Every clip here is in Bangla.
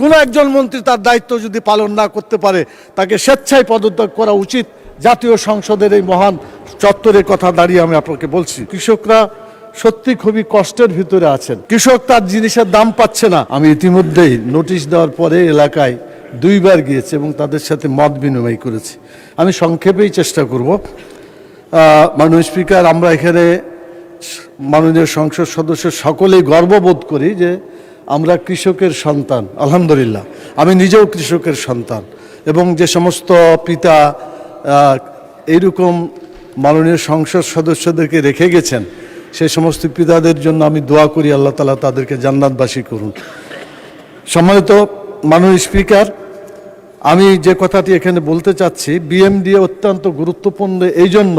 কোনো একজন মন্ত্রী তার দায়িত্ব যদি পালন না করতে পারে তাকে স্বেচ্ছায় পদত্যাগ করা উচিত। জাতীয় সংসদের এই মহান চত্বরের কথা দাঁড়িয়ে আমি আপনাকে বলছি, কৃষকরা সত্যি খুবই কষ্টের ভিতরে আছেন। কৃষক তার জিনিসের দাম পাচ্ছে না। আমি ইতিমধ্যেই নোটিশ দেওয়ার পরে এলাকায় 2 বার গিয়েছি এবং তাদের সাথে মত বিনিময় করেছি। আমি সংক্ষেপেই চেষ্টা করব। মাননীয় স্পিকার, আমরা এখানে মাননীয় সংসদ সদস্য সকলেই গর্ববোধ করি যে আমরা কৃষকের সন্তান। আলহামদুলিল্লাহ, আমি নিজেও কৃষকের সন্তান এবং যে সমস্ত পিতা এইরকম মাননীয় সংসদ সদস্যদেরকে রেখে গেছেন সেই সমস্ত পিতাদের জন্য আমি দোয়া করি, আল্লাহ তাআলা তাদেরকে জান্নাতবাসী করুন। সম্মানিত মাননীয় স্পিকার, আমি যে কথাটি এখানে বলতে চাচ্ছি, বিএমডিএ অত্যন্ত গুরুত্বপূর্ণ এই জন্য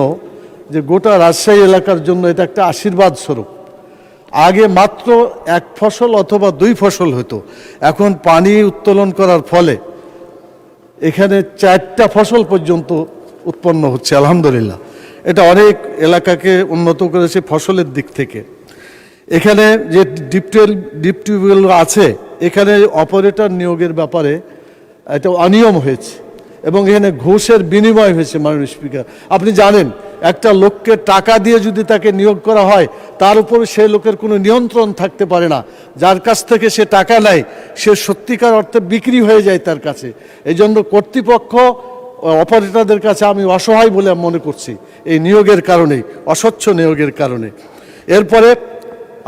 যে গোটা রাজশাহী এলাকার জন্য এটা একটা আশীর্বাদ স্বরূপ। আগে মাত্র 1 ফসল অথবা 2 ফসল হতো, এখন পানি উত্তোলন করার ফলে এখানে 4টা ফসল পর্যন্ত উৎপন্ন হচ্ছে। আলহামদুলিল্লাহ, এটা অনেক এলাকাকে উন্নত করেছে ফসলের দিক থেকে। এখানে যে ডিপ টিউবওয়েল আছে, এখানে অপারেটর নিয়োগের ব্যাপারে এটা অনিয়ম হয়েছে এবং এখানে ঘুষের বিনিময় হয়েছে। মাননীয় স্পিকার, আপনি জানেন একটা লোককে টাকা দিয়ে যদি তাকে নিয়োগ করা হয় তার উপর সেই লোকের কোনো নিয়ন্ত্রণ থাকতে পারে না। যার কাছ থেকে সে টাকা নেয় সে সত্যিকার অর্থে বিক্রি হয়ে যায় তার কাছে। এই জন্য কর্তৃপক্ষ অপারেটরদের কাছে আমি অসহায় বলে মনে করছি এই নিয়োগের কারণেই, অস্বচ্ছ নিয়োগের কারণে। এরপরে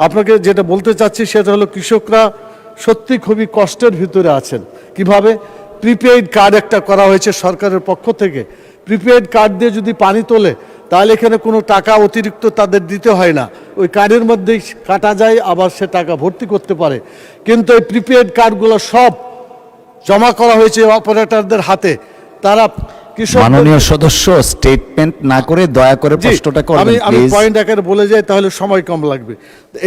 আপনাকে যেটা বলতে চাচ্ছি সেটা হলো কৃষকরা সত্যি খুবই কষ্টের ভিতরে আছেন। কিভাবে? প্রিপেইড কার্ড একটা করা হয়েছে সরকারের পক্ষ থেকে। প্রিপেইড কার্ড দিয়ে যদি পানি তোলে তাহলে এখানে কোনো টাকা অতিরিক্ত তাদের দিতে হয় না, ওই কার্ডের মধ্যেই কাটা যায়, আবার সে টাকা ভর্তি করতে পারে। কিন্তু এই প্রিপেইড কার্ডগুলো সব জমা করা হয়েছে অপারেটরদের হাতে। তারা মাননীয় সদস্য স্টেটমেন্ট না করে দয়া করে প্রশ্নটা করবেন প্লিজ। আমি পয়েন্ট আকারে বলে যাই তাহলে সময় কম লাগবে।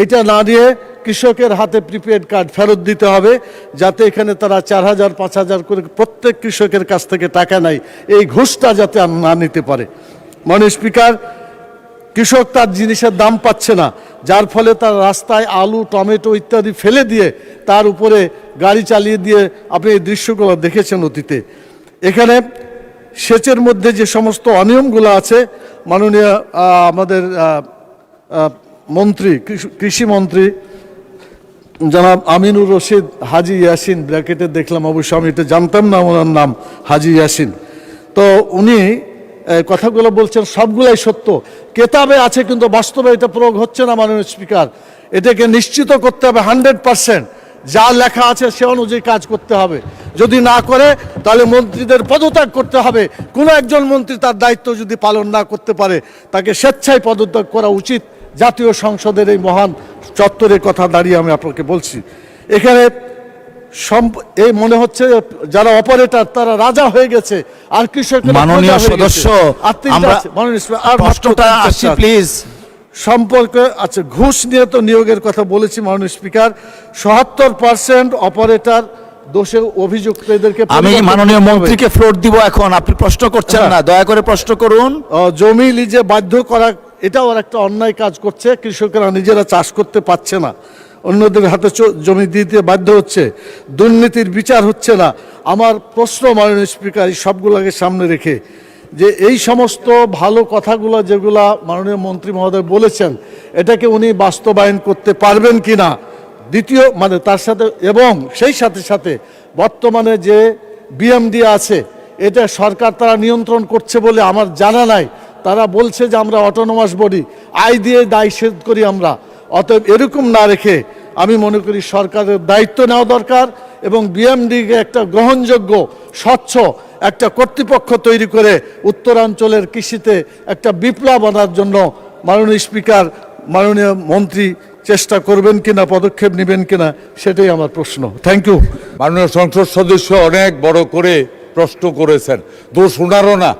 এটা না দিয়ে কৃষকের হাতে প্রিপেড কার্ড ফেরত দিতে হবে, যাতে এখানে তারা 4000 5000 করে প্রত্যেক কৃষকের কাছ থেকে টাকা নেয়, এই ঘুষটা যাতে না নিতে পারে। মাননীয় স্পিকার, কৃষক তার জিনিসের দাম পাচ্ছে না, যার ফলে তার রাস্তায় আলু টমেটো ইত্যাদি ফেলে দিয়ে তার উপরে গাড়ি চালিয়ে দিয়ে আপনি এই দৃশ্যগুলো দেখেছেন অতীতে। এখানে সেচের মধ্যে যে সমস্ত অনিয়মগুলো আছে, মাননীয় আমাদের মন্ত্রী কৃষিমন্ত্রী জনাব আমিনুর রশিদ হাজি ইয়াসিন, ব্র্যাকেটে দেখলাম, অবশ্য আমি এটা জানতাম না ওনার নাম হাজি ইয়াসিন, তো উনি কথাগুলো বলছেন সবগুলাই সত্য, কেতাবে আছে, কিন্তু বাস্তবে এটা প্রয়োগ হচ্ছে না। মাননীয় স্পিকার, এটাকে নিশ্চিত করতে হবে 100% যা লেখা আছে সে অনুযায়ী কাজ করতে হবে। যদি না করে তাহলে মন্ত্রীদের পদত্যাগ করতে হবে। কোনো একজন মন্ত্রী তার দায়িত্ব যদি পালন না করতে পারে তাকে স্বেচ্ছায় পদত্যাগ করা উচিত। জাতীয় সংসদের এই মহান চত্বরের কথা দাঁড়িয়ে আমি আপনাকে বলছি, এখানে এই মনে হচ্ছে যারা অপারেটর তারা রাজা হয়ে গেছে আর কৃষক। মাননীয় সদস্য, আমরা প্রশ্নটা আসি প্লিজ সম্পর্কে। আচ্ছা, ঘুষ নিয়ে তো নিয়োগের কথা বলেছি মাননীয় স্পিকার। 77% অপারেটর দোষে অভিযুক্ত, এদেরকে আমি মাননীয় মন্ত্রীকে ফ্লোর দিব এখন, আপনি প্রশ্ন করছেন না, দয়া করে প্রশ্ন করুন। জমি লিজে বাধ্য করা, এটাও একটা অন্যায় কাজ করছে। কৃষকেরা নিজেরা চাষ করতে পারছে না, অন্যদের হাতে জমি দিতে বাধ্য হচ্ছে, দুর্নীতির বিচার হচ্ছে না। আমার প্রশ্ন মাননীয় স্পিকার, এই সবগুলোকে সামনে রেখে যে এই সমস্ত ভালো কথাগুলো যেগুলা মাননীয় মন্ত্রী মহোদয় বলেছেন এটাকে উনি বাস্তবায়ন করতে পারবেন কি না, দ্বিতীয় মানে তার সাথে, এবং সেই সাথে সাথে বর্তমানে যে বিএমডি আছে এটা সরকার তারা নিয়ন্ত্রণ করছে বলে আমার জানা নাই। তারা বলছে যে আমরা অটোনমাস বডি, আয় দিয়ে দায় শোধ করি আমরা। অতএব এরকম না রেখে আমি মনে করি সরকারের দায়িত্ব নেওয়া দরকার এবং বিএমডিকে একটা গ্রহণযোগ্য স্বচ্ছ একটা কর্তৃপক্ষ তৈরি করে উত্তরাঞ্চলের কৃষিতে একটা বিপ্লব আনার জন্য মাননীয় স্পিকার, মাননীয় মন্ত্রী চেষ্টা করবেন কিনা, পদক্ষেপ নেবেন কিনা, সেটাই আমার প্রশ্ন। Thank you. মাননীয় সংসদ সদস্য অনেক বড় করে প্রশ্ন করেছেন, দোষ ওনারও না।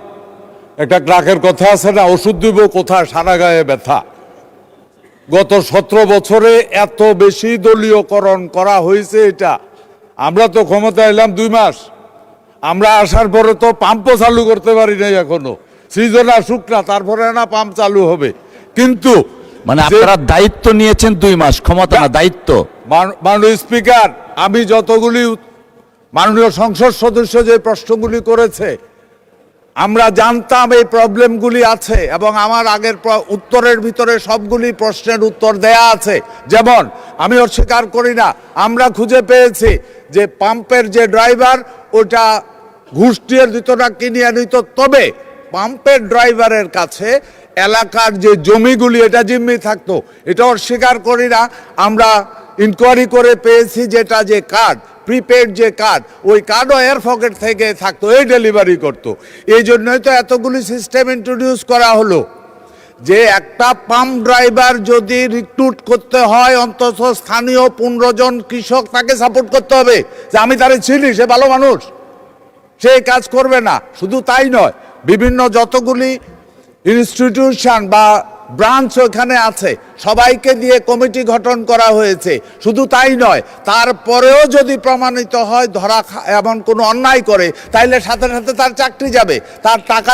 একটা ট্রাকের কথা আছে না, ওষুধ দিব কোথায়, সারা গায়ে ব্যথা। গত 17 বছরে এত বেশি দলীয়করণ করা হয়েছে। এটা আমরা তো ক্ষমতা এলাম 2 মাস, আমরা আসার পরে তো পাম্পও চালু করতে পারি নাই এখনো। সিজন আসুক না, তারপরে না পাম্প চালু হবে। কিন্তু মানে আপনারা দায়িত্ব নিয়েছেন 2 মাস, ক্ষমতা না দায়িত্ব। মাননীয় স্পিকার, আমি যতগুলি মাননীয় সংসদ সদস্য যে প্রশ্নগুলি করেছে, আমরা জানতাম এই প্রবলেমগুলি আছে এবং আমার আগের উত্তরের ভিতরে সবগুলি প্রশ্নের উত্তর দেয়া আছে। যেমন আমি অস্বীকার করি না, আমরা খুঁজে পেয়েছি যে পাম্পের যে ড্রাইভার ওটা ঘুষ দিয়ে দিত না, কিনে নিত, তবে পাম্পের ড্রাইভারের কাছে এলাকার যে জমিগুলি এটা জিম্মি থাকতো, এটা অস্বীকার করি না। আমরা ইনকোয়ারি করে পেয়েছি যেটা যে কার্ড, প্রিপেড যে কার্ড, ওই কার্ডও এর পকেট থেকে থাকতো, এই ডেলিভারি করতো। এই জন্যই তো এতগুলি সিস্টেম ইন্ট্রোডিউস করা হলো যে একটা পাম্প ড্রাইভার যদি রিক্রুট করতে হয় অন্তত স্থানীয় 15 জন কৃষক তাকে সাপোর্ট করতে হবে, যে আমি তারে চিনি, সে ভালো মানুষ, সে কাজ করবে না। শুধু তাই নয়, বিভিন্ন যতগুলি ইনস্টিটিউশন বা ব্রাঞ্চ ওখানে আছে সবাইকে দিয়ে কমিটি গঠন করা হয়েছে। শুধু তাই নয়, তারপরেও যদি প্রমাণিত হয় ধরা এমন কোনো অন্যায় করে, তাইলে সাথে সাথে তার চাকরি যাবে, তার টাকা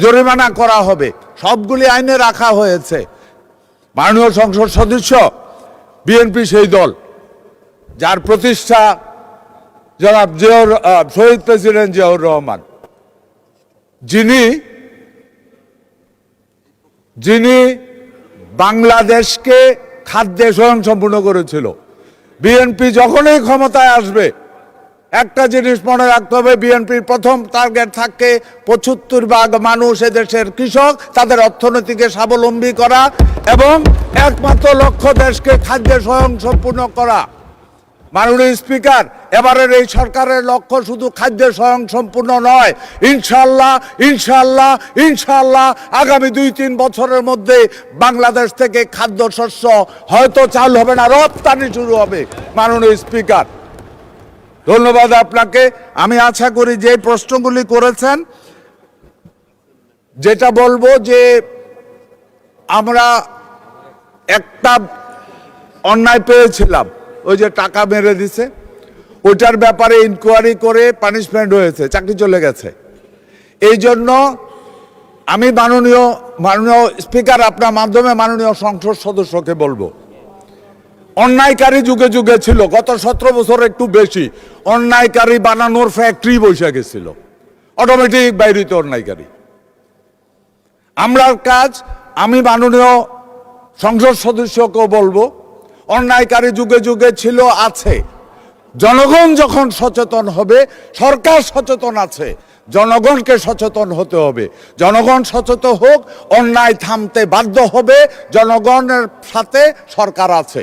জরিমানা করা হবে। সবগুলি আইনে রাখা হয়েছে। মাননীয় সংসদ সদস্য, বিএনপি সেই দল যার প্রতিষ্ঠা জনাব শহীদ প্রেসিডেন্ট জিয়াউর রহমান, যিনি বাংলাদেশকে খাদ্যে স্বয়ংসম্পূর্ণ করেছিল। বিএনপি যখনই ক্ষমতায় আসবে একটা জিনিস মনে রাখতে হবে, বিএনপির প্রথম টার্গেট থাকে 75% মানুষ এদেশের কৃষক, তাদের অর্থনীতিকে স্বাবলম্বী করা এবং একমাত্র লক্ষ্য দেশকে খাদ্যে স্বয়ংসম্পূর্ণ করা। মাননীয় স্পিকার, এবারের এই সরকারের লক্ষ্য শুধু খাদ্যে স্বয়ংসম্পূর্ণ নয়, ইনশাআল্লাহ ইনশাআল্লাহ ইনশাআল্লাহ আগামী 2-3 বছরের মধ্যে বাংলাদেশ থেকে খাদ্যশস্য হয়তো চাল হবে না, রপ্তানি শুরু হবে। মাননীয় স্পিকার, ধন্যবাদ আপনাকে। আমি আশা করি যে প্রশ্নগুলি করেছেন, যেটা বলবো যে আমরা একটা অন্যায় পেয়েছিলাম, ওই যে টাকা মেরে দিছে, ওইটার ব্যাপারে ইনকোয়ারি করে পানিশমেন্ট হয়েছে, চাকরি চলে গেছে। এই জন্য আমি মাননীয় স্পিকার আপনার মাধ্যমে মাননীয় সংসদ সদস্যকে বলবো, অন্যায়কারী যুগে যুগে ছিল, গত 17 বছর একটু বেশি অন্যায়কারী বানানোর ফ্যাক্টরি বসে গেছিল, অটোমেটিক বাইরিত অন্যায়কারী। আমরার কাজ, আমি মাননীয় সংসদ সদস্যকেও বলবো, অন্যায়কারী যুগে যুগে ছিল, আছে। জনগণ যখন সচেতন হবে, সরকার সচেতন আছে, জনগণকে সচেতন হতে হবে। জনগণ সচেতন হোক, অন্যায় থামতে বাধ্য হবে, জনগণের সাথে সরকার আছে।